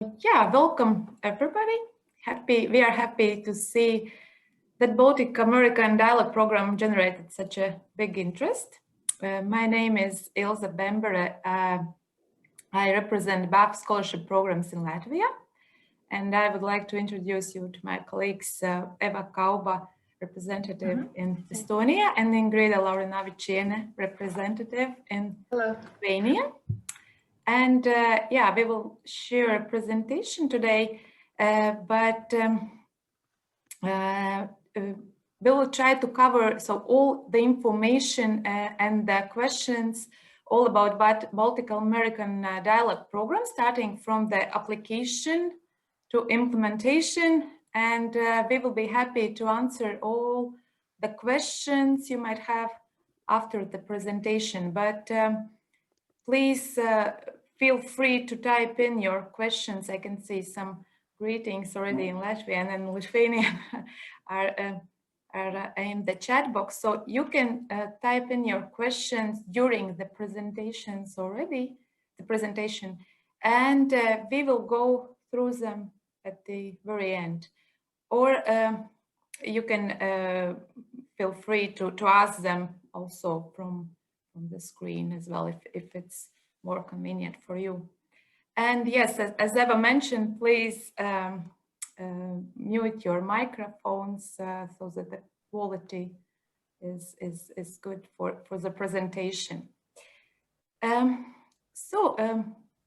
Yeah, welcome everybody. We are happy to see that Baltic-American Dialogue program generated such a big interest. My name is Ilza Bembere. I represent BAF scholarship programs in Latvia, and I would like to introduce you to my colleagues Eva Kauba, representative in Estonia, and Ingrida Laurinaviciene, representative in Lithuania. And yeah, we will share a presentation today, but we will try to cover all the information and the questions all about Baltic-American Dialogue program, starting from the application to implementation. And we will be happy to answer all the questions you might have after the presentation. But please feel free to type in your questions. I can see some greetings already in Latvian and Lithuanian are in the chat box. So you can type in your questions during the presentations already, and we will go through them at the very end. Or you can feel free to ask them also from the screen as well, if it's more convenient for you. And yes, as Eva mentioned, please mute your microphones so that the quality is good for the presentation.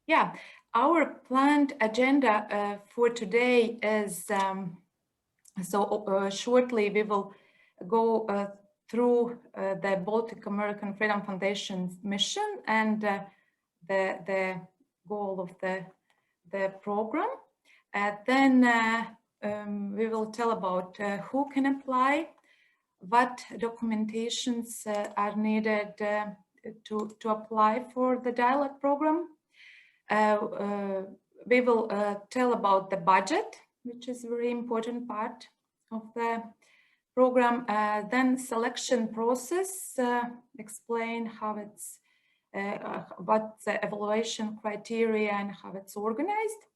Yeah, our planned agenda for today is, shortly we will go through the Baltic-American Freedom Foundation's mission and the goal of the program. Then we will tell about who can apply, what documentations are needed to apply for the dialogue program. We will tell about the budget, which is a very important part of the program. Then selection process, explain how it's what the evaluation criteria and how it's organized.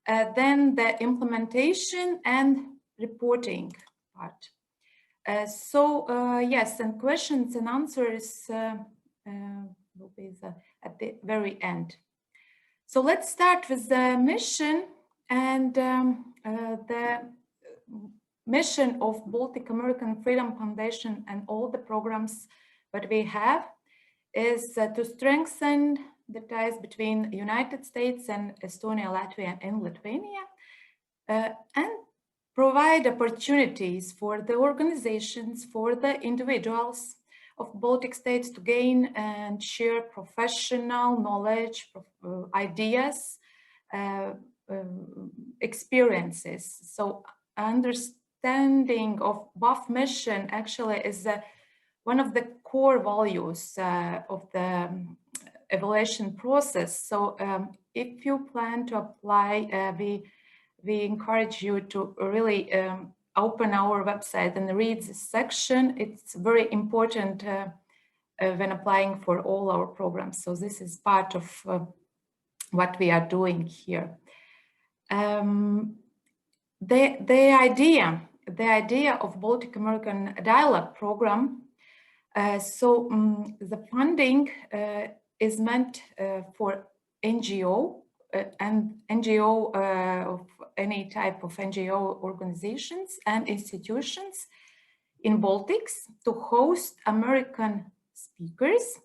Then the implementation and reporting part. Yes, and questions and answers will be at the very end. So let's start with the mission. And the mission of Baltic-American Freedom Foundation and all the programs that we have is to strengthen the ties between the United States and Estonia, Latvia, and Lithuania, and provide opportunities for the organizations, for the individuals of Baltic states to gain and share professional knowledge, ideas, experiences. So understanding of BAF mission actually is one of the core values of the evaluation process. So if you plan to apply, we encourage you to really open our website and read this section. It's very important when applying for all our programs. So this is part of what we are doing here. The idea of Baltic-American Dialogue program, the funding is meant for NGO and NGO of any type of NGO organizations and institutions in Baltics to host American speakers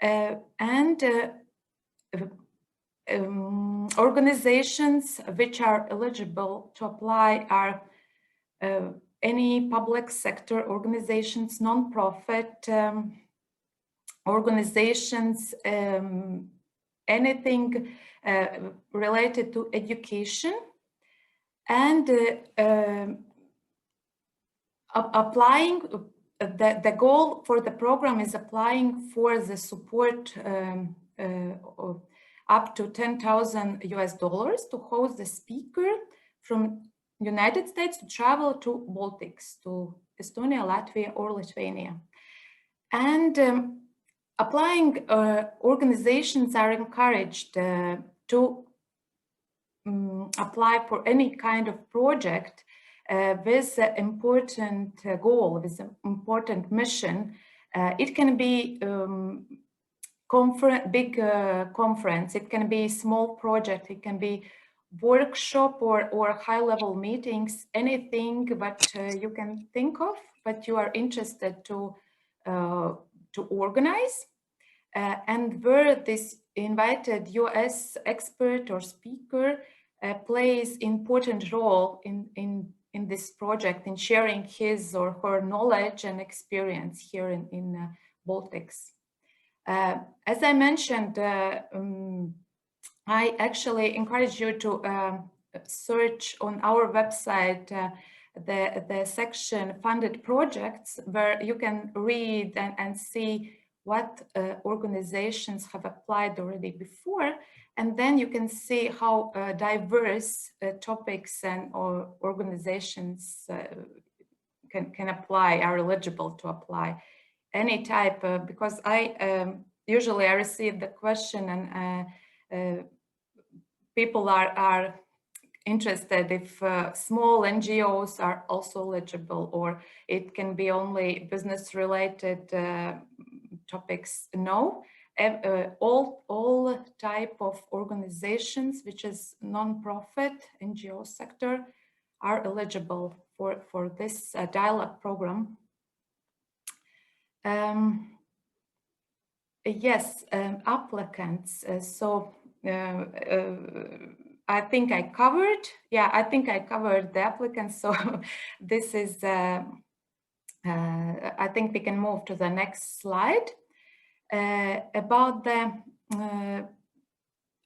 and organizations which are eligible to apply are any public sector organizations, non-profit organizations, anything related to education, and applying, the goal for the program is applying for the support of up to $10,000 US to host the speaker from United States to travel to Baltics, to Estonia, Latvia, or Lithuania. And applying organizations are encouraged to apply for any kind of project with an important goal, with an important mission. It can be big conference, it can be small project, it can be workshop or high-level meetings, anything but you can think of, but you are interested to organize. And where this invited US expert or speaker plays important role in this project, in sharing his or her knowledge and experience here in Baltics. As I mentioned, I actually encourage you to search on our website the section funded projects, where you can read and see what organizations have applied already before, and then you can see how diverse topics and or organizations can apply, are eligible to apply any type, because usually I receive the question and people are interested if small NGOs are also eligible, or it can be only business related topics. No, all type of organizations which is non-profit NGO sector are eligible for this dialogue program. Yes, applicants. I think I covered. Yeah, I think I covered the applicants. So this is. I think we can move to the next slide about the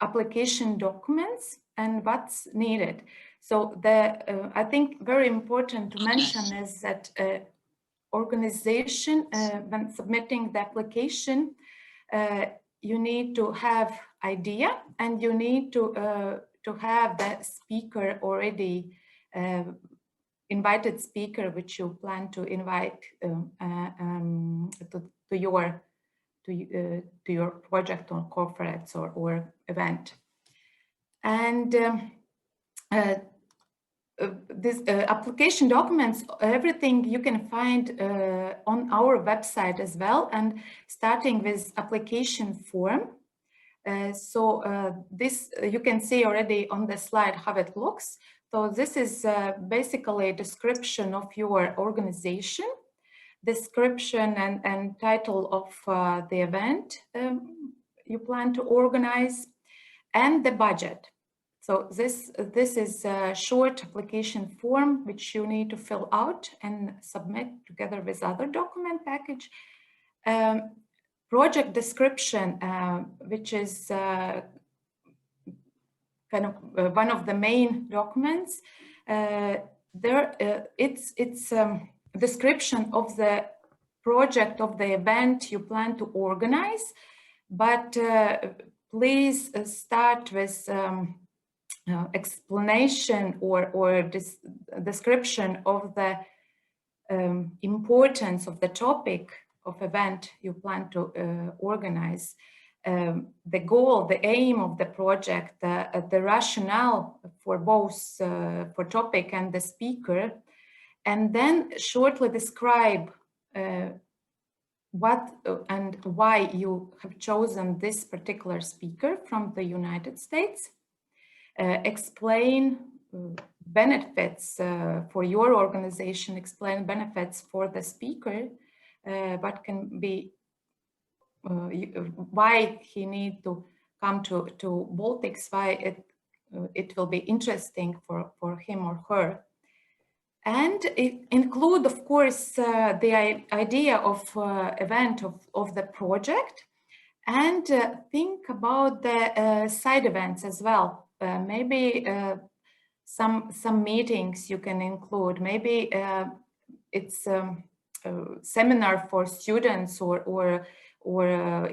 application documents and what's needed. So I think very important to mention is that organization, when submitting the application, you need to have idea, and you need to have the speaker already, invited speaker, which you plan to invite to your project or conference or event. And this application documents, everything you can find on our website as well, and starting with application form. This you can see already on the slide how it looks. So this is basically a description of your organization, description and title of the event you plan to organize, and the budget. So this is a short application form which you need to fill out and submit together with other document package. Project description, which is kind of one of the main documents. It's description of the project of the event you plan to organize, but please start with explanation or description of the importance of the topic of event you plan to organize, the goal, the aim of the project, the rationale for both for topic and the speaker, and then shortly describe what and why you have chosen this particular speaker from the United States. Explain benefits for your organization, explain benefits for the speaker, what can be, why he need to come to Baltics, why it will be interesting for him or her. And it include, of course, the idea of event of the project, and think about the side events as well. Maybe some meetings you can include. Maybe it's a seminar for students, or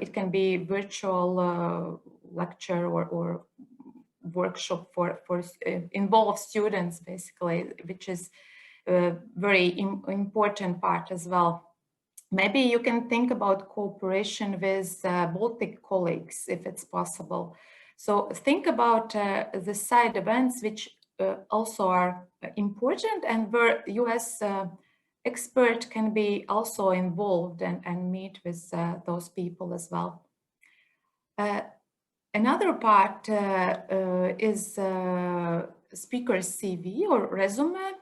it can be virtual lecture or workshop for involve students, basically, which is a very important part as well. Maybe you can think about cooperation with Baltic colleagues, if it's possible. So think about the side events which also are important, and where US expert can be also involved and meet with those people as well. Another part is speaker's CV or resume.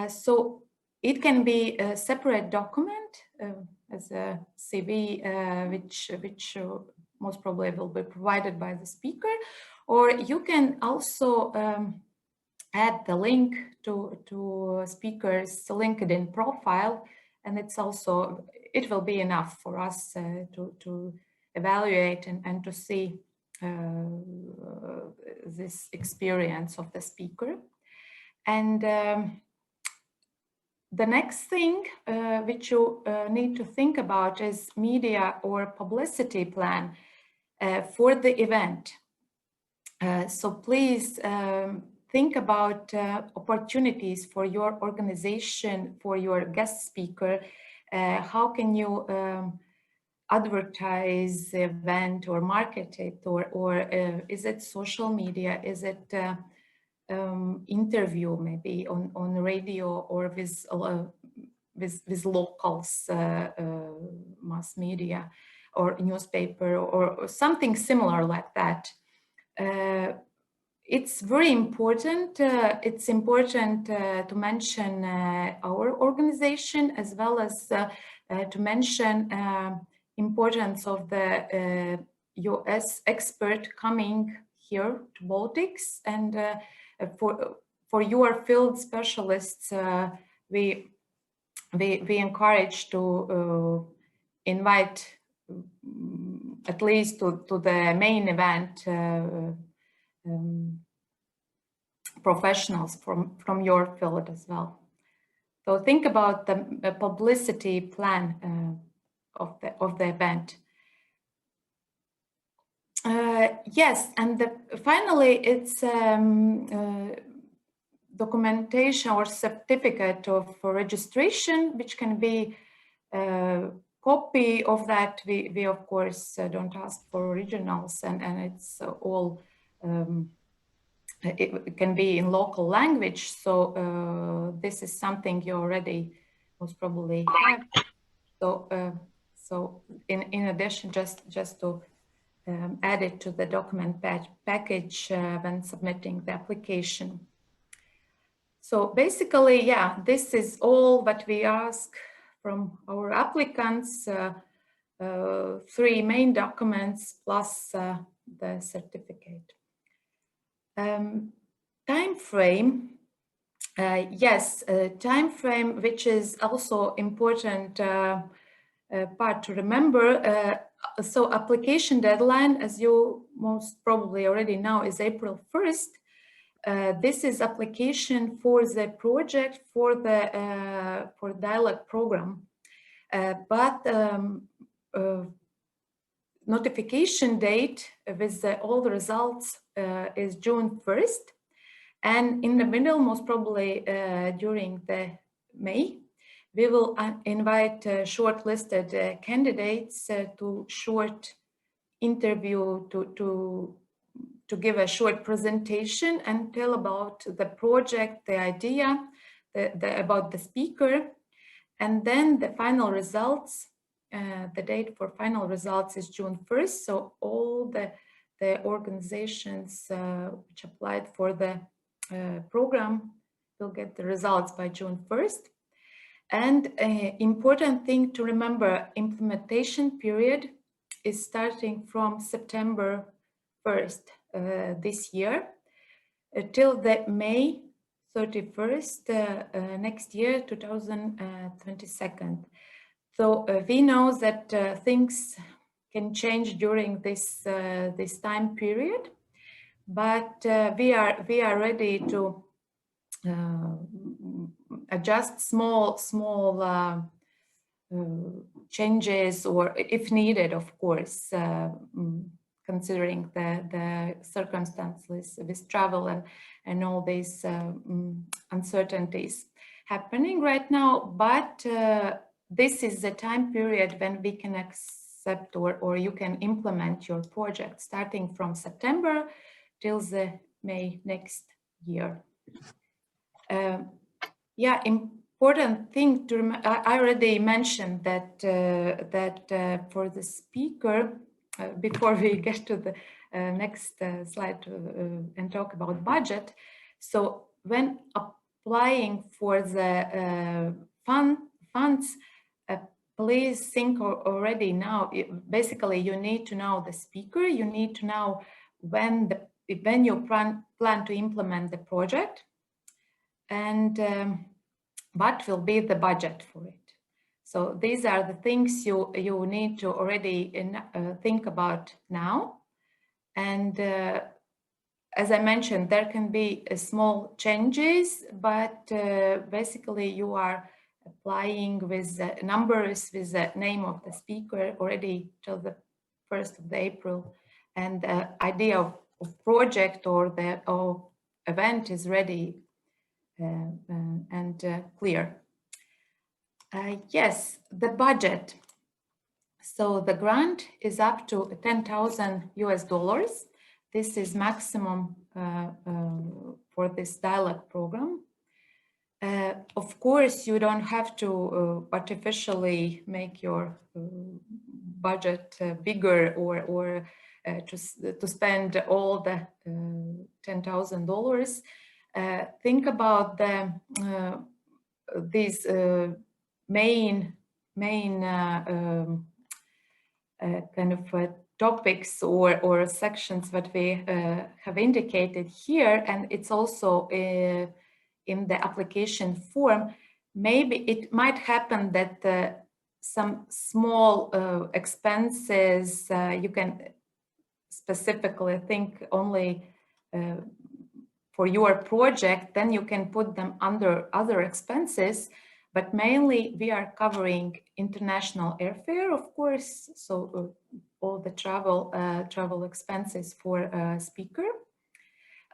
So it can be a separate document as a CV, which most probably will be provided by the speaker, or you can also add the link to speaker's LinkedIn profile, and it will be enough for us to evaluate and to see this experience of the speaker. And the next thing which you need to think about is media or publicity plan for the event. So please think about opportunities for your organization, for your guest speaker. How can you advertise the event or market it, or is it social media? Is it interview maybe on radio or with locals, mass media or newspaper or something similar like that? It's very important. It's important to mention our organization, as well as to mention importance of the US expert coming here to Baltics. And for your field specialists, we encourage to invite at least to the main event professionals from your field as well. So think about the publicity plan of the event. Yes, and finally, it's documentation or certificate of registration, which can be a copy of that. We of course don't ask for originals, and it's all it can be in local language. So this is something you already most probably have. So in addition, just to add it to the document package when submitting the application. So basically, yeah, this is all what we ask from our applicants, 3 main documents plus the certificate. Time frame, yes, time frame, which is also important part to remember. So application deadline, as you most probably already know, is April 1st. This is application for the project for the dialogue program, but notification date with all the results is June 1st, and in the middle, most probably during the May, we will invite shortlisted candidates to short interview to give a short presentation and tell about the project, the idea, about the speaker, and then the final results. The date for final results is June 1st. So all the organizations which applied for the program will get the results by June 1st. And an important thing to remember, implementation period is starting from September 1st this year till the May 31st next year, 2022. So we know that things can change during this time period, but we are ready to adjust small changes, or if needed, of course, considering the circumstances with travel and all these uncertainties happening right now. But this is the time period when we can accept or you can implement your project starting from September till the May next year. Yeah, important thing to remember, I already mentioned that for the speaker, before we get to the next slide and talk about budget. So when applying for the funds, please think already now. Basically, you need to know the speaker. You need to know when you plan to implement the project, and what will be the budget for it. So these are the things you need to already think about now. And as I mentioned, there can be small changes, but basically you are applying with numbers with the name of the speaker already till the 1st of April, and the idea of project or the event is ready and clear. Yes, the budget. So the grant is up to $10,000. This is maximum for this dialogue program. Of course, you don't have to artificially make your budget bigger or to spend all the $10,000. Think about these main kind of topics or sections that we have indicated here, and it's also in the application form. Maybe it might happen that some small expenses you can specifically think only for your project, then you can put them under other expenses, but mainly we are covering international airfare, of course, so all the travel expenses for a speaker,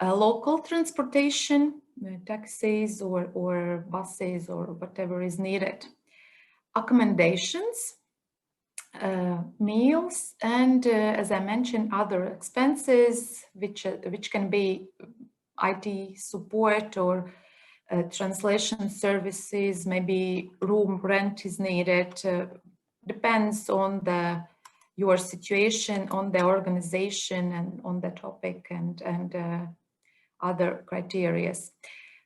local transportation, taxis or buses or whatever is needed, accommodations, meals, and as I mentioned, other expenses which can be IT support or translation services, maybe room rent is needed, depends on your situation, on the organization and on the topic and other criteria.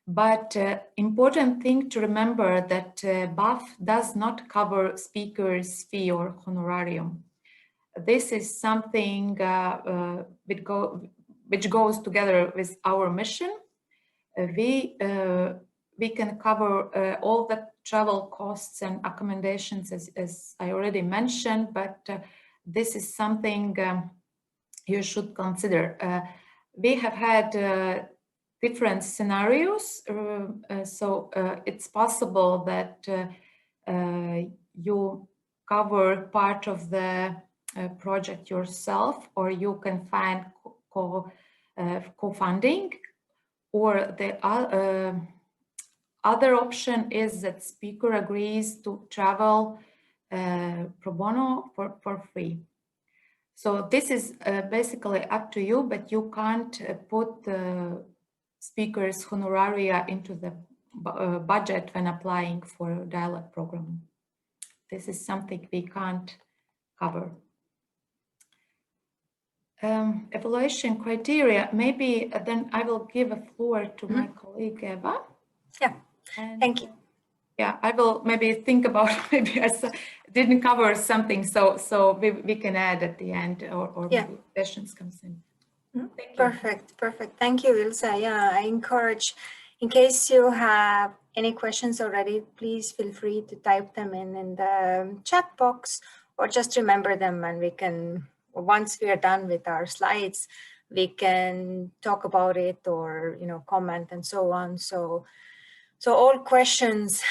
But important thing to remember that BAF does not cover speakers' fee or honorarium. This is something which goes together with our mission. We can cover all the travel costs and accommodations as I already mentioned, but this is something you should consider. We have had different scenarios, so it's possible that you cover part of the project yourself, or you can find co-funding, or the other option is that speaker agrees to travel pro bono for free. So this is basically up to you, but you can't put the speakers' honoraria into the budget when applying for a dialogue program. This is something we can't cover. Evaluation criteria, maybe then I will give a floor to my colleague Eva. Yeah, and, thank you. Yeah, I will maybe think about, maybe I didn't cover something, so we can add at the end, or yeah, maybe questions comes in. Perfect. Thank you, Ilse. Yeah, I encourage, in case you have any questions already, please feel free to type them in the chat box, or just remember them, and we can, once we are done with our slides, we can talk about it or comment and so on. So all questions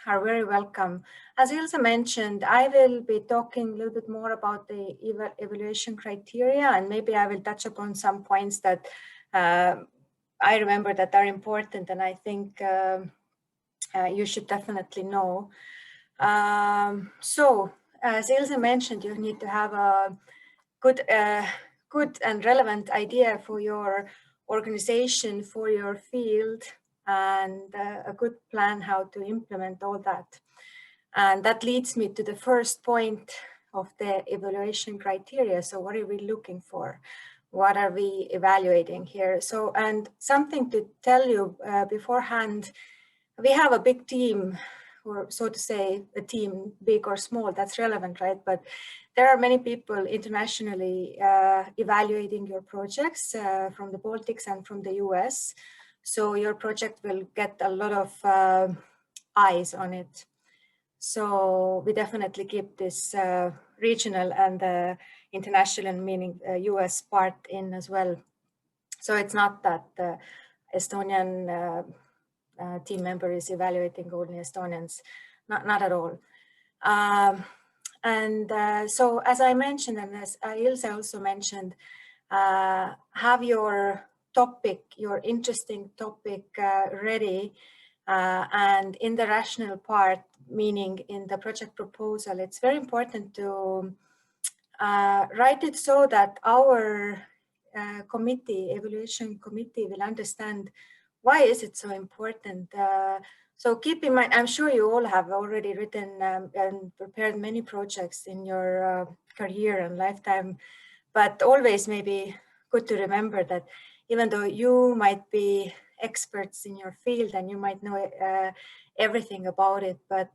are very welcome. As Ilse mentioned, I will be talking a little bit more about the evaluation criteria, and maybe I will touch upon some points that I remember that are important, and I think you should definitely know. So as Ilse mentioned, you need to have a good and relevant idea for your organization, for your field, and a good plan how to implement all that. And that leads me to the first point of the evaluation criteria. So what are we looking for? What are we evaluating here? So, and something to tell you beforehand, we have a big team, or so to say, a team, big or small, that's relevant, right? But there are many people internationally evaluating your projects from the Baltics and from the US. So your project will get a lot of eyes on it. So we definitely keep this regional and international, meaning US part in as well. So it's not that the Estonian team member is evaluating only Estonians, not at all. So as I mentioned, and as Ilse also mentioned, have your topic, your interesting topic ready. And in the rational part, meaning in the project proposal, it's very important to write it so that our evaluation committee will understand why is it so important. So keep in mind, I'm sure you all have already written and prepared many projects in your career and lifetime, but always maybe good to remember that even though you might be experts in your field and you might know everything about it, but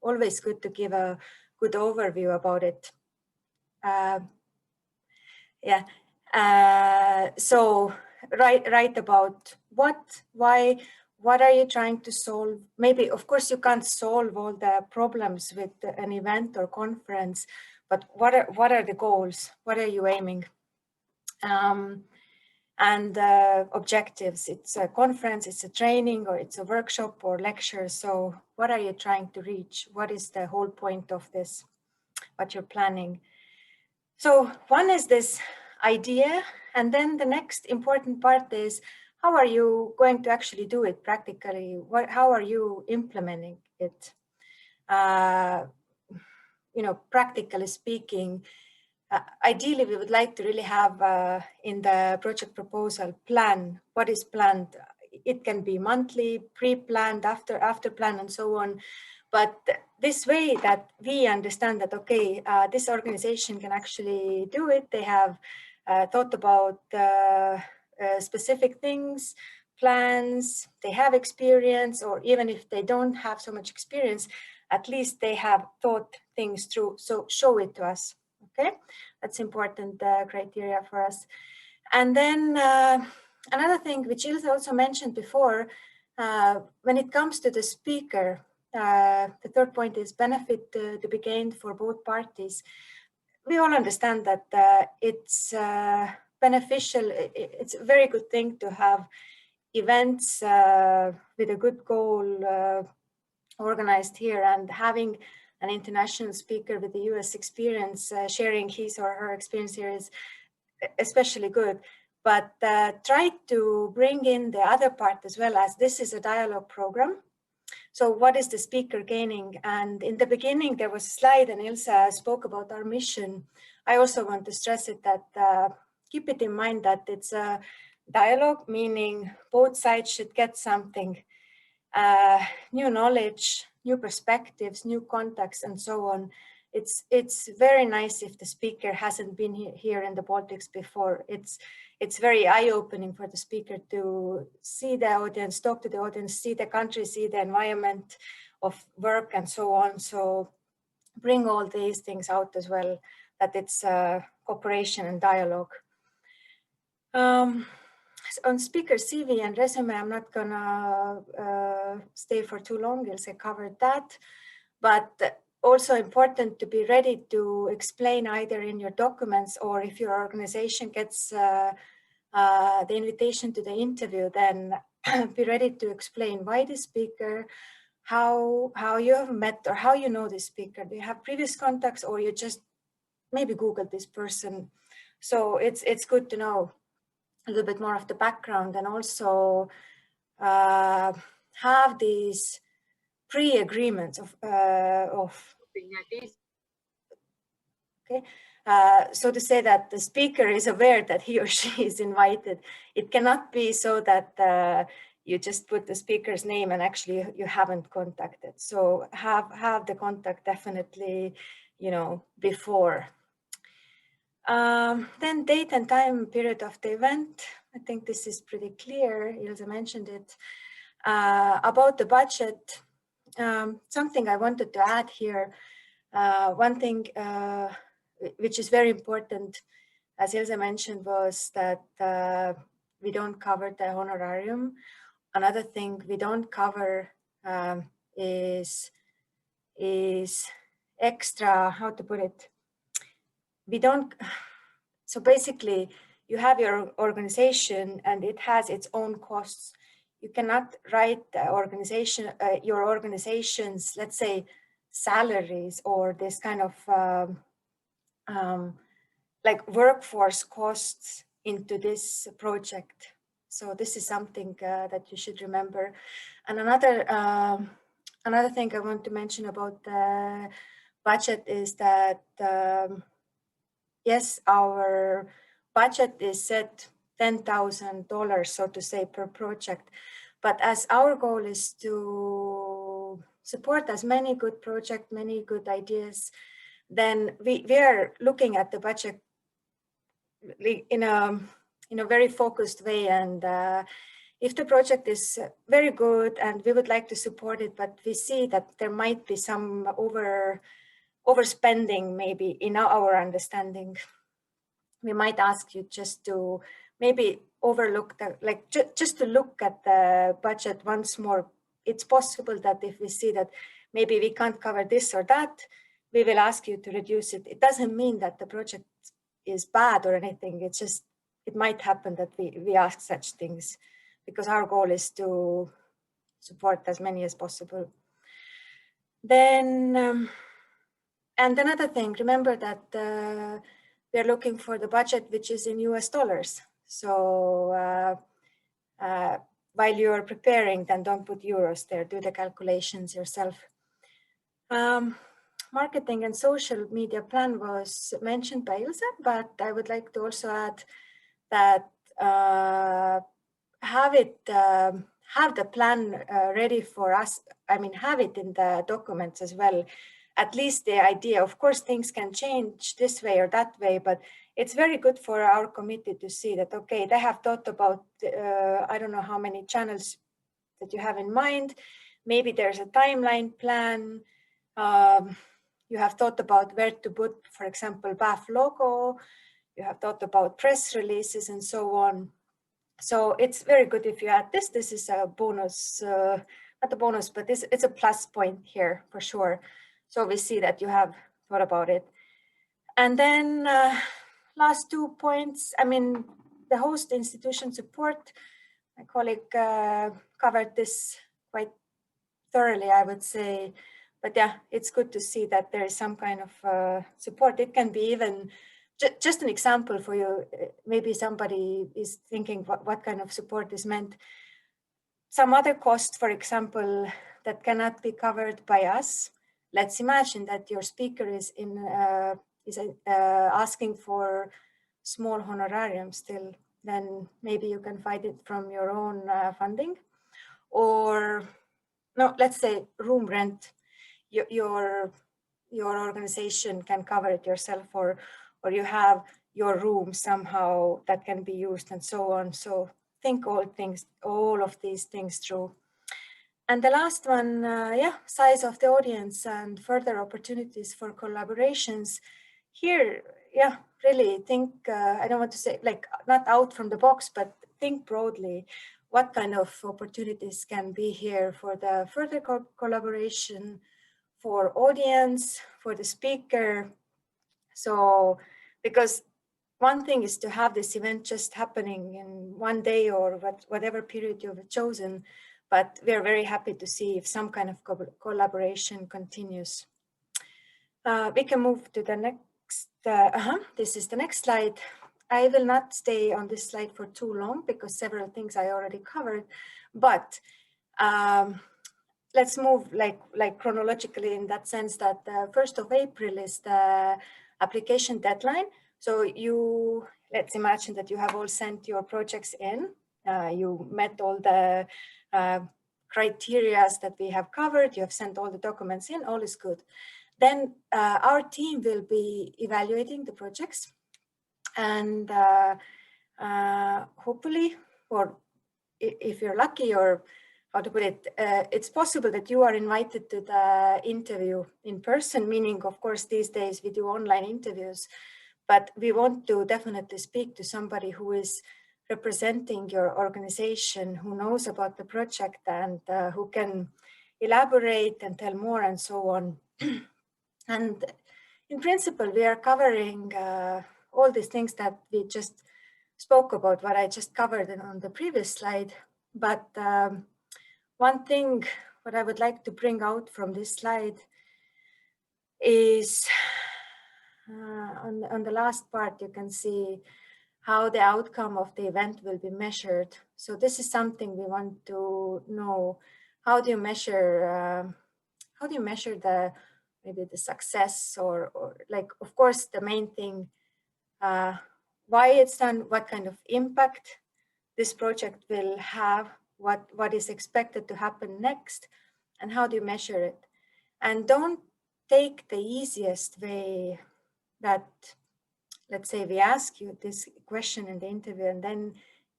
always good to give a good overview about it. So write about what, why, what are you trying to solve? Maybe, of course, you can't solve all the problems with an event or conference, but what are the goals? What are you aiming? And objectives. It's a conference, it's a training, or it's a workshop or lecture. So what are you trying to reach? What is the whole point of this, what you're planning? So one is this idea, and then the next important part is how are you going to actually do it practically? How are you implementing it? Practically speaking, ideally, we would like to really have in the project proposal plan what is planned. It can be monthly, pre-planned, after plan, and so on. But this way that we understand that, okay, this organization can actually do it. They have thought about specific things, plans, they have experience, or even if they don't have so much experience, at least they have thought things through. So show it to us. Okay, that's important criteria for us. And then another thing, which Ilse also mentioned before, when it comes to the speaker, the third point is benefit to be gained for both parties. We all understand that it's beneficial. It's a very good thing to have events with a good goal organized here, and having an international speaker with the US experience sharing his or her experience here is especially good. But try to bring in the other part as well, as this is a dialogue program. So what is the speaker gaining? And in the beginning, there was a slide and Ilse spoke about our mission. I also want to stress it that keep it in mind that it's a dialogue, meaning both sides should get something, new knowledge, new perspectives, new contacts, and so on. It's very nice if the speaker hasn't been here in the Baltics before. It's very eye-opening for the speaker to see the audience, talk to the audience, see the country, see the environment of work, and so on. So bring all these things out as well, that it's cooperation and dialogue. On speaker CV and resume, I'm not gonna stay for too long. Ilse covered that, but also important to be ready to explain either in your documents, or if your organization gets the invitation to the interview, then be ready to explain why the speaker, how you have met, or how you know this speaker. Do you have previous contacts, or you just maybe Google this person? So it's good to know a little bit more of the background, and also have these pre-agreements of Okay, so to say that the speaker is aware that he or she is invited, it cannot be so that you just put the speaker's name and actually you haven't contacted. So have the contact definitely, you know, before. Then date and time period of the event. I think this is pretty clear. Ilse mentioned it. About the budget, something I wanted to add here. One thing which is very important, as Ilse mentioned, was that we don't cover the honorarium. Another thing we don't cover is extra, how to put it, we don't, so basically you have your organization and it has its own costs. You cannot write the organization, your organization's, let's say, salaries or this kind of like workforce costs into this project. So this is something that you should remember. And another thing I want to mention about the budget is that yes, our budget is set $10,000, so to say, per project. But as our goal is to support as many good projects, many good ideas, then we are looking at the budget in a very focused way. And if the project is very good and we would like to support it, but we see that there might be some overspending maybe in our understanding, we might ask you just to maybe overlook the, like just to look at the budget once more. It's possible that if we see that maybe we can't cover this or that, we will ask you to reduce it. It doesn't mean that the project is bad or anything. It's just, it might happen that we ask such things because our goal is to support as many as possible. Then, and another thing, remember that we're looking for the budget which is in US dollars. So while you're preparing, then don't put euros there, do the calculations yourself. Marketing and social media plan was mentioned by Ilse, but I would like to also add that have the plan ready for us. I mean, have it in the documents as well. At least the idea, of course, things can change this way or that way, but it's very good for our committee to see that, okay, they have thought about, I don't know how many channels that you have in mind. Maybe there's a timeline plan. You have thought about where to put, for example, BAF logo. You have thought about press releases and so on. So it's very good if you add this. This is a bonus, not a bonus, but it's a plus point here for sure. So we see that you have thought about it. And then last 2 points, I mean, the host institution support, my colleague covered this quite thoroughly, I would say. But yeah, it's good to see that there is some kind of support. It can be even just an example for you. Maybe somebody is thinking what kind of support is meant. Some other cost, for example, that cannot be covered by us. Let's imagine that your speaker is asking for small honorarium still. Then maybe you can find it from your own funding, or no, let's say room rent. Your organization can cover it yourself, or you have your room somehow that can be used and so on. So think all of these things through. And the last one, size of the audience and further opportunities for collaborations. Here, really think, I don't want to say like not out from the box, but think broadly. What kind of opportunities can be here for the further collaboration, for audience, for the speaker? So, because one thing is to have this event just happening in one day or whatever period you've chosen, but we're very happy to see if some kind of collaboration continues. We can move to the next, this is the next slide. I will not stay on this slide for too long because several things I already covered, but let's move like chronologically in that sense that the 1st of April is the application deadline. So let's imagine that you have all sent your projects in. You met all the criteria that we have covered. You have sent all the documents in, all is good. Then our team will be evaluating the projects, and hopefully, or if you're lucky, or how to put it, it's possible that you are invited to the interview in person, meaning, of course, these days we do online interviews, but we want to definitely speak to somebody who is representing your organization, who knows about the project, and who can elaborate and tell more and so on. And in principle, we are covering all these things that we just spoke about, what I just covered on the previous slide. But one thing what I would like to bring out from this slide is on the last part, you can see how the outcome of the event will be measured. So this is something we want to know. How do you measure maybe the success, or like, of course, the main thing, why it's done, what kind of impact this project will have, what is expected to happen next, and how do you measure it? And don't take the easiest way that, let's say we ask you this question in the interview and then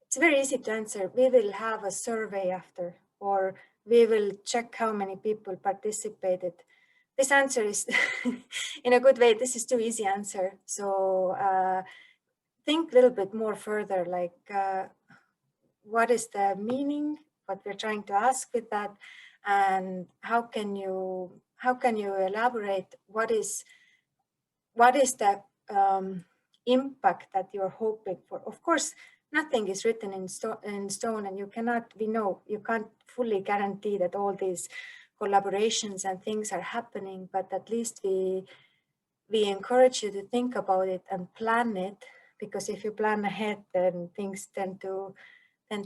it's very easy to answer. We will have a survey after, or we will check how many people participated. This answer is, in a good way, this is too easy answer. So think a little bit more further, like what is the meaning, what we're trying to ask with that, and how can you elaborate what is the impact that you're hoping for. Of course, nothing is written in stone, and you can't fully guarantee that all these collaborations and things are happening, but at least we encourage you to think about it and plan it, because if you plan ahead, then things tend to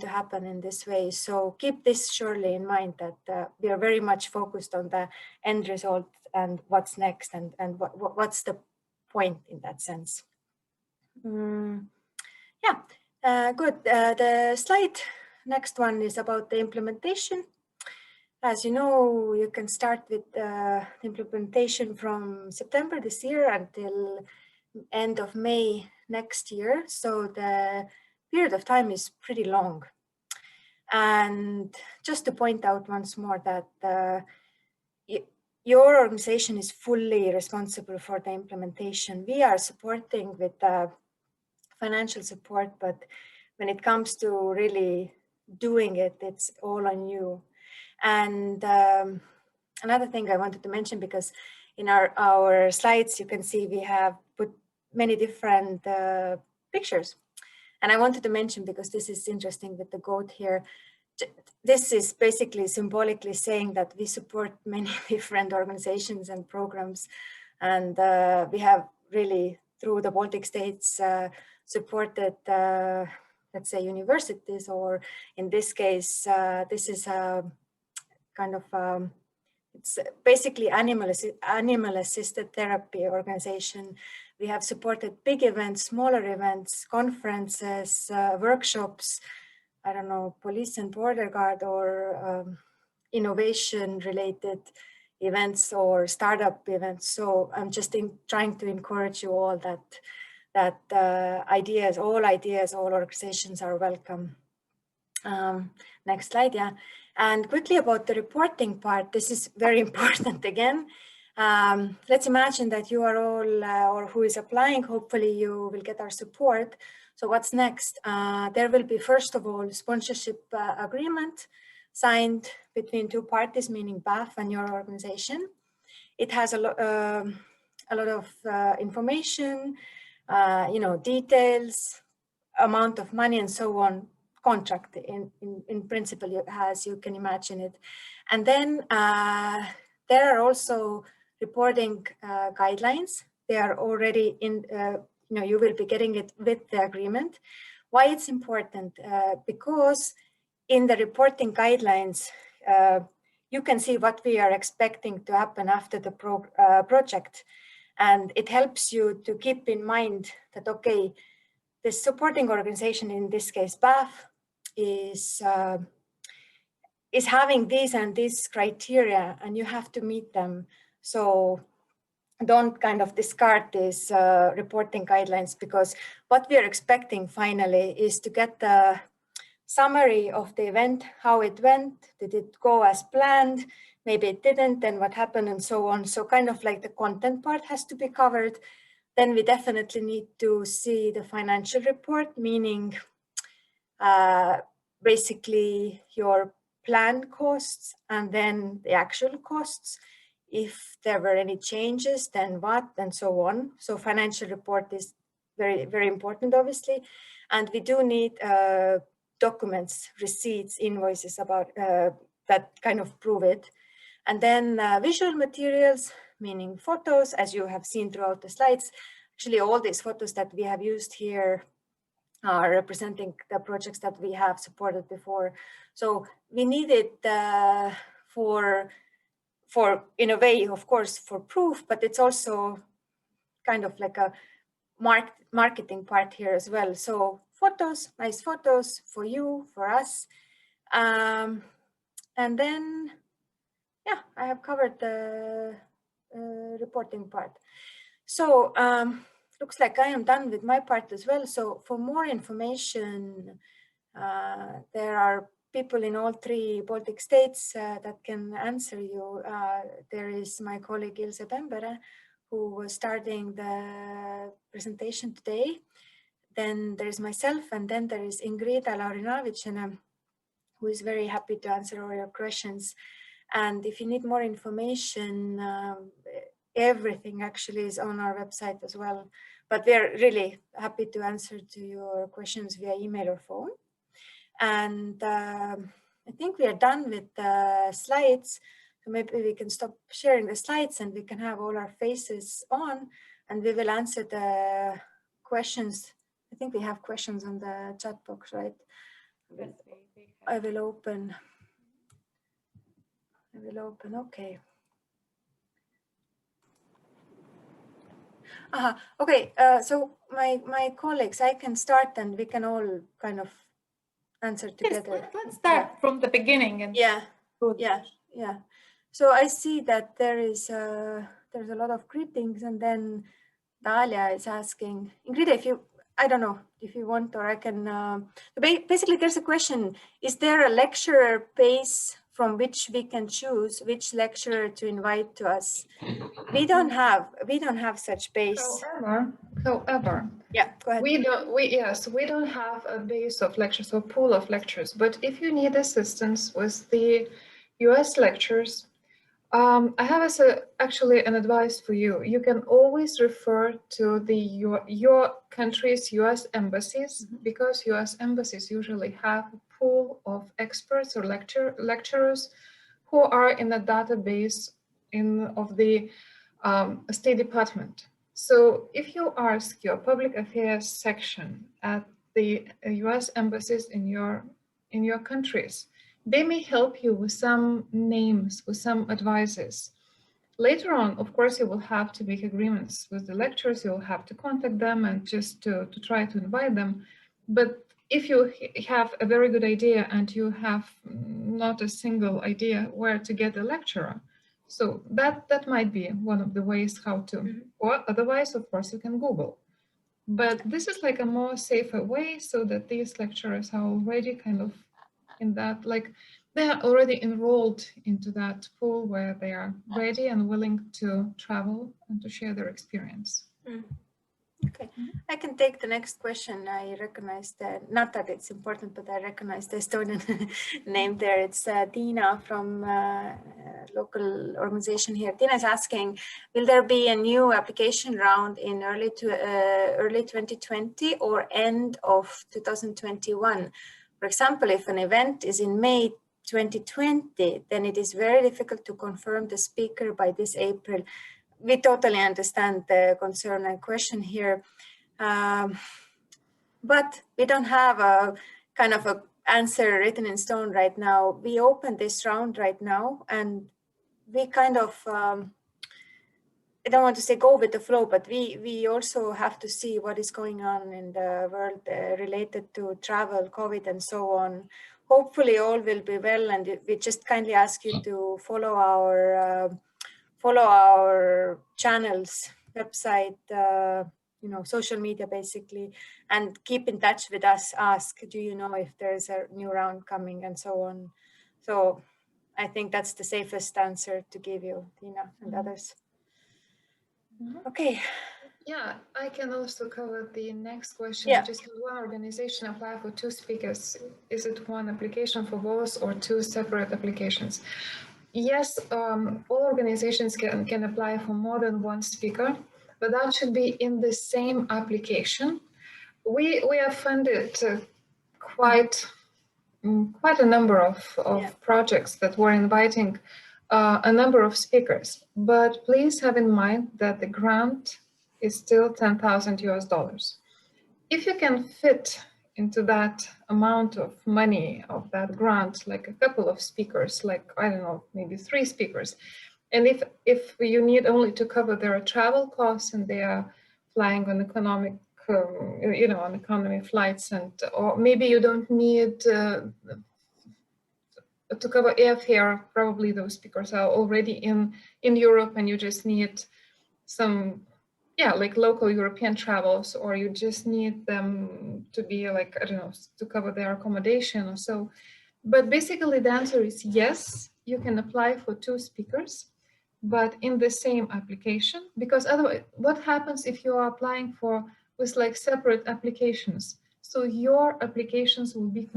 happen in this way. So keep this surely in mind, that we are very much focused on the end result and what's next, and what's the point in that sense. Good. The slide, next one, is about the implementation. As you know, you can start with the implementation from September this year until end of May next year. So the period of time is pretty long. And just to point out once more that your organization is fully responsible for the implementation. We are supporting with financial support, but when it comes to really doing it, it's all on you. And another thing I wanted to mention, because in our slides, you can see we have put many different pictures. And I wanted to mention, because this is interesting with the goat here, this is basically symbolically saying that we support many different organizations and programs. And we have really, through the Baltic States, supported, let's say, universities, or in this case, this is a kind of, it's basically animal-assisted therapy organization. We have supported big events, smaller events, conferences, workshops, I don't know, police and border guard, or innovation-related events or startup events. So I'm just trying to encourage you all that all organizations are welcome. Next slide, yeah. And quickly about the reporting part, this is very important again. Let's imagine that you are all, or who is applying, hopefully you will get our support. So what's next? There will be, first of all, sponsorship agreement signed between two parties, meaning BAF and your organization. It has a lot of information, details, amount of money, and so on. Contract in principle, as you can imagine it. And then there are also reporting guidelines. They are already in, you will be getting it with the agreement. Why it's important? Because in the reporting guidelines, you can see what we are expecting to happen after the project. And it helps you to keep in mind that, okay, the supporting organization, in this case BAF, is having these and these criteria, and you have to meet them. So don't kind of discard these reporting guidelines, because what we are expecting finally is to get the summary of the event, how it went, did it go as planned, maybe it didn't, then what happened, and so on. So kind of like the content part has to be covered. Then we definitely need to see the financial report, meaning basically your planned costs and then the actual costs. If there were any changes, then what, and so on. So financial report is very, very important, obviously. And we do need documents, receipts, invoices about that kind of prove it. And then visual materials, meaning photos, as you have seen throughout the slides. Actually, all these photos that we have used here are representing the projects that we have supported before. So we need it for in a way, of course, for proof, but it's also kind of like a marketing part here as well. So photos, nice photos for you, for us. And then, yeah, I have covered the reporting part. So looks like I am done with my part as well. So for more information, there are people in all 3 Baltic states that can answer you. There is my colleague Ilse Pembere, who was starting the presentation today. Then there's myself, and then there is Ingrida Laurinavicina, who is very happy to answer all your questions. And if you need more information, everything actually is on our website as well. But we're really happy to answer to your questions via email or phone. And I think we are done with the slides. So maybe we can stop sharing the slides and we can have all our faces on, and we will answer the questions. I think we have questions on the chat box, right? I will open. Okay. Okay, so my colleagues, I can start and we can all kind of answer together. Yes, let's start from the beginning. And yeah. So I see that there's a lot of greetings, and then Dalia is asking, Ingrid, if you, I don't know if you want, or I can, basically there's a question, is there a lecturer base from which we can choose which lecturer to invite to us? We don't have such base. However, yeah, go ahead. we don't have a base of lectures or pool of lectures, but if you need assistance with the US lectures, I have actually an advice for you. You can always refer to your country's US embassies, because US embassies usually have a pool of experts or lecturers who are in a database of the State Department. So if you ask your public affairs section at the US embassies in your countries, they may help you with some names, with some advices. Later on, of course, you will have to make agreements with the lecturers. You'll have to contact them and just to try to invite them. But if you have a very good idea and you have not a single idea where to get a lecturer, so that might be one of the ways how to, or otherwise, of course, you can Google. But this is like a more safer way, so that these lecturers are already kind of in that, like they are already enrolled into that pool where they are ready and willing to travel and to share their experience. Okay, I can take the next question. I recognize not that it's important, but I recognize the Estonian name there. It's Tina from local organization here. Tina is asking, will there be a new application round in early 2020 or end of 2021? For example, if an event is in May 2020, then it is very difficult to confirm the speaker by this April. We totally understand the concern and question here, but we don't have a kind of a answer written in stone right now. We opened this round right now, and we kind of I don't want to say go with the flow, but we also have to see what is going on in the world related to travel, COVID, and so on. Hopefully, all will be well, and we just kindly ask you to follow our channels, website, social media, basically, and keep in touch with us. Ask, do you know if there is a new round coming, and so on. So, I think that's the safest answer to give you, Tina, and others. Okay. Yeah, I can also cover the next question, Yeah. which is, can one organization apply for 2 speakers? Is it one application for both or 2 separate applications? Yes, all organizations can apply for more than 1 speaker, but that should be in the same application. We have funded quite a number of projects that were inviting a number of speakers, but please have in mind that the grant is still $10,000. If you can fit into that amount of money of that grant, like a couple of speakers, like, I don't know, maybe 3 speakers, and if you need only to cover their travel costs and they are flying on economic on economy flights, and or maybe you don't need to cover airfare, probably those speakers are already in Europe and you just need some, like local European travels, or you just need them to be like, I don't know, to cover their accommodation or so. But basically the answer is yes, you can apply for 2 speakers, but in the same application, because otherwise what happens if you are applying with like separate applications? So your applications will be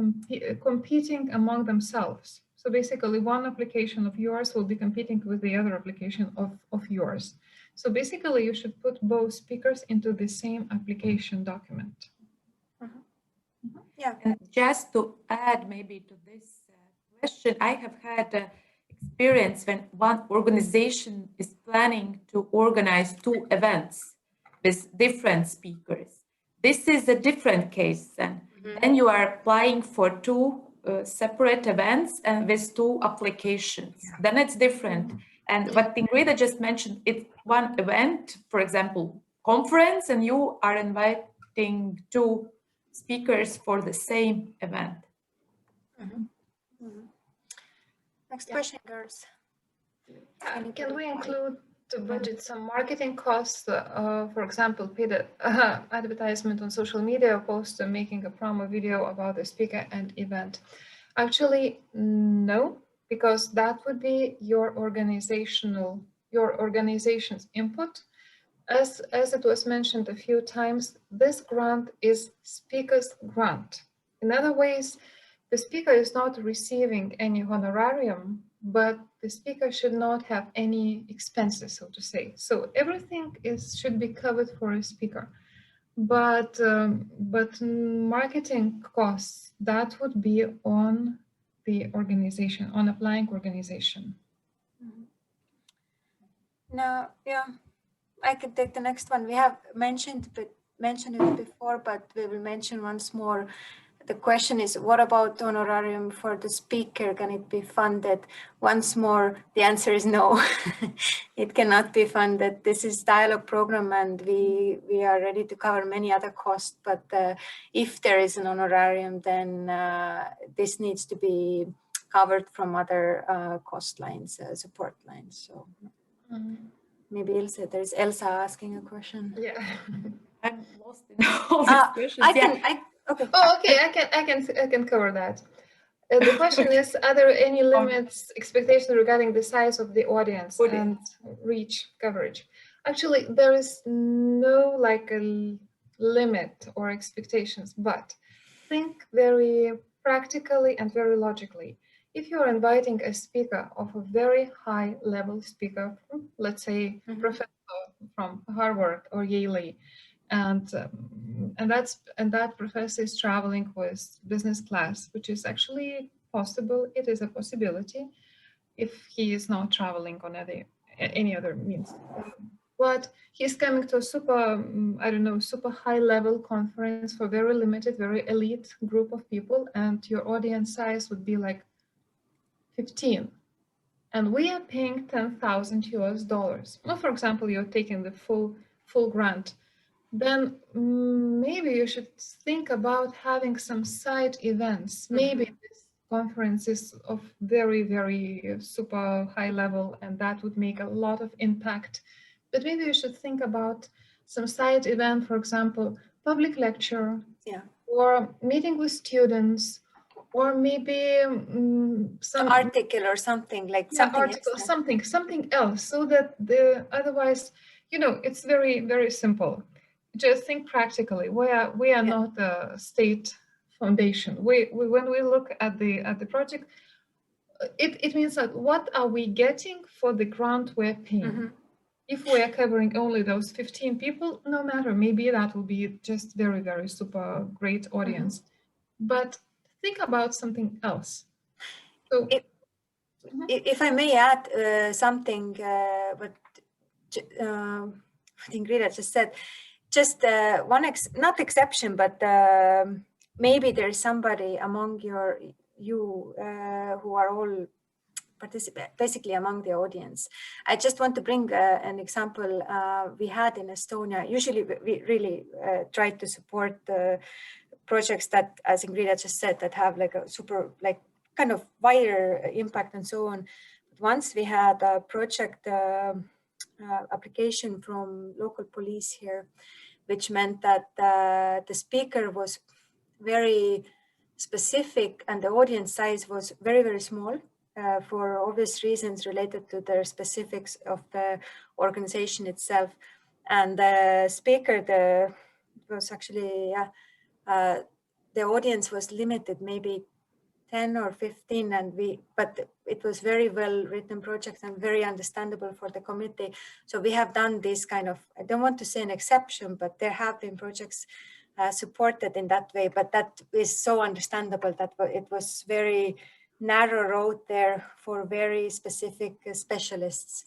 competing among themselves. So basically one application of yours will be competing with the other application of yours. So basically you should put both speakers into the same application document. Yeah. And just to add maybe to this question, I have had experience when one organization is planning to organize 2 events with different speakers. This is a different case then. Then you are applying for 2 separate events and with 2 applications. Then it's different. And what Ingrida just mentioned, it's one event, for example, conference, and you are inviting 2 speakers for the same event. Next question, girls. Can we include to budget some marketing costs, for example, paid advertisement on social media opposed to making a promo video about the speaker and event? Actually, no, because that would be your organization's input. As it was mentioned a few times, this grant is speaker's grant. In other ways, the speaker is not receiving any honorarium, but the speaker should not have any expenses, so to say. So everything should be covered for a speaker. But marketing costs, that would be on the organization, on applying organization. Now, I could take the next one. We have mentioned it before, but we will mention once more. The question is, what about honorarium for the speaker? Can it be funded? Once more, the answer is no. It cannot be funded. This is dialogue program, and we are ready to cover many other costs. But if there is an honorarium, then this needs to be covered from other cost lines, support lines. So maybe Ilse, there's Elsa asking a question. Yeah. I'm lost in all these questions. Okay. Oh, okay. I can cover that. The question is: are there any limits, expectations regarding the size of the audience and reach coverage? Actually, there is no like a limit or expectations, but think very practically and very logically. If you are inviting a speaker of a very high level speaker, let's say professor from Harvard or Yale, and that professor is traveling with business class, which is actually possible. It is a possibility if he is not traveling on any other means. But he's coming to a super high level conference for very limited, very elite group of people, and your audience size would be like 15. and we are paying $10,000. Well, for example, you're taking the full grant, then maybe you should think about having some side events. Maybe this conference is of very, very super high level, and that would make a lot of impact. But maybe you should think about some side event, for example, public lecture, or meeting with students, or maybe some article or something like something else, so that otherwise, it's very, very simple. Just think practically. We are not a state foundation. When we look at the project, it means that what are we getting for the grant we're paying? If we are covering only those 15 people, no matter, maybe that will be just very, very super great audience. But think about something else. So, if I may add something, what I think Rita just said, just one not exception, but maybe there's somebody among you who are all basically among the audience. I just want to bring an example we had in Estonia. Usually we really try to support the projects that, as Ingrid just said, that have like a super, like kind of wider impact and so on. But once we had a project application from local police here, which meant that the speaker was very specific and the audience size was very, very small. For obvious reasons related to the specifics of the organization itself. And the speaker, was actually, the audience was limited, maybe 10 or 15, but it was very well written project and very understandable for the committee. So we have done this kind of, I don't want to say an exception, but there have been projects supported in that way, but that is so understandable that it was very narrow road there for very specific specialists.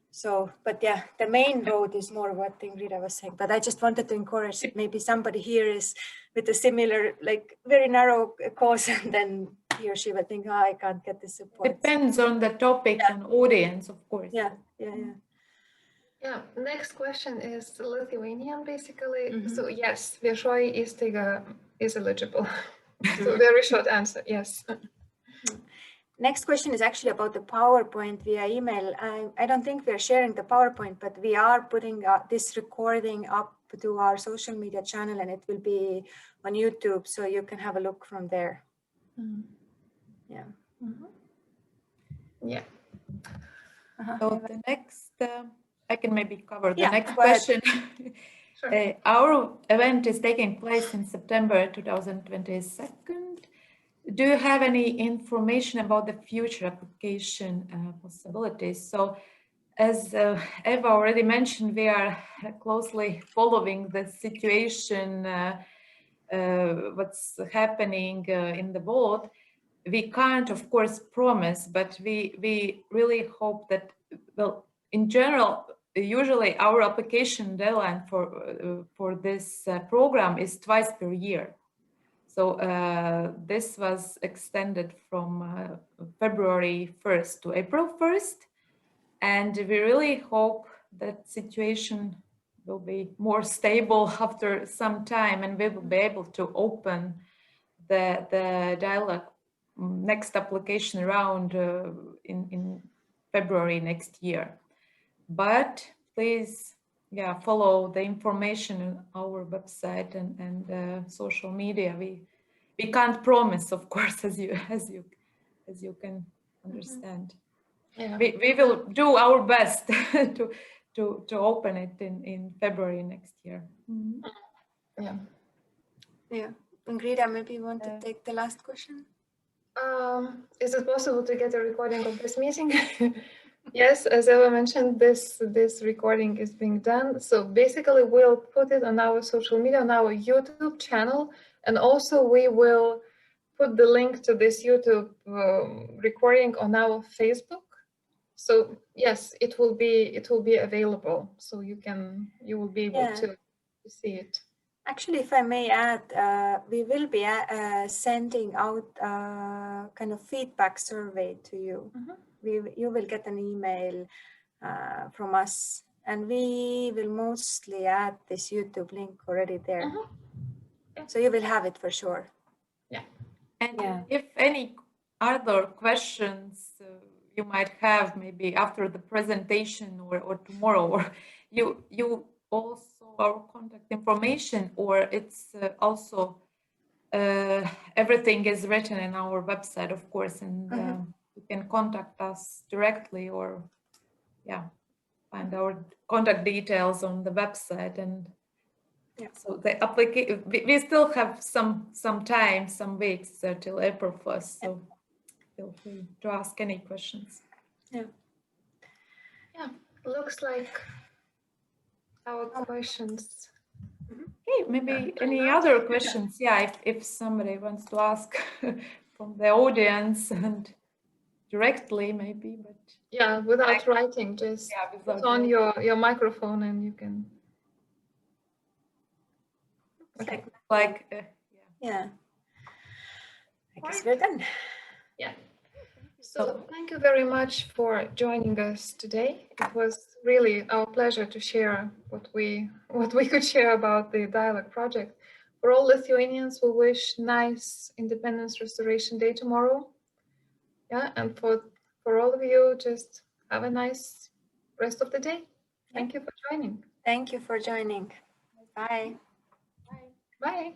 So, but yeah, the main road is more what Ingrid was saying, but I just wanted to encourage that maybe somebody here is with a similar, like very narrow cause, and then he or she will think, oh, I can't get the support. Depends on the topic and audience, of course. Yeah. Next question is Lithuanian, basically. So yes, viešoji įstaiga is eligible. So very short answer, yes. Next question is actually about the PowerPoint via email. I don't think we're sharing the PowerPoint, but we are putting this recording up to our social media channel, and it will be on YouTube, so you can have a look from there. Yeah. Yeah. So the next, I can maybe cover the next go ahead. question. Sure. Our event is taking place in September 2022. Do you have any information about the future application possibilities? So as Eva already mentioned, we are closely following the situation, what's happening in the world. We can't, of course, promise, but we really hope that, well, in general, usually our application deadline for this program is twice per year. So this was extended from February 1st to April 1st. And we really hope that situation will be more stable after some time, and we will be able to open the dialogue next application round in February next year. But please, follow the information on our website and social media. We can't promise, of course, as you can understand. Yeah. We will do our best to open it in February next year. Yeah. Ingrida, maybe you want to take the last question? Is it possible to get a recording of this meeting? Yes, as Eva mentioned, this recording is being done. So basically, we'll put it on our social media, on our YouTube channel, and also we will put the link to this YouTube recording on our Facebook. So yes, it will be available. So you will be able to see it. Actually, if I may add, we will be sending out kind of feedback survey to you. you will get an email from us, and we will mostly add this YouTube link already there. Yeah. So you will have it for sure. Yeah. And Yeah. if any other questions you might have, maybe after the presentation or tomorrow, or you also our contact information, or it's also everything is written in our website, of course, and you can contact us directly, or find our contact details on the website. And so the application, we still have some time, some weeks till April 1st, so feel free to ask any questions. Yeah. Looks like our questions. Okay, maybe any other questions? Yeah, if somebody wants to ask from the audience and directly, maybe, but Yeah, without writing, just put on your microphone and you can. Okay, yeah. I guess we're done. Yeah. So thank you very much for joining us today. It was really our pleasure to share what we could share about the Dialogue project. For all Lithuanians, we wish nice Independence Restoration Day tomorrow. Yeah, and for all of you, just have a nice rest of the day. Thank you for joining. Thank you for joining. Bye. Bye.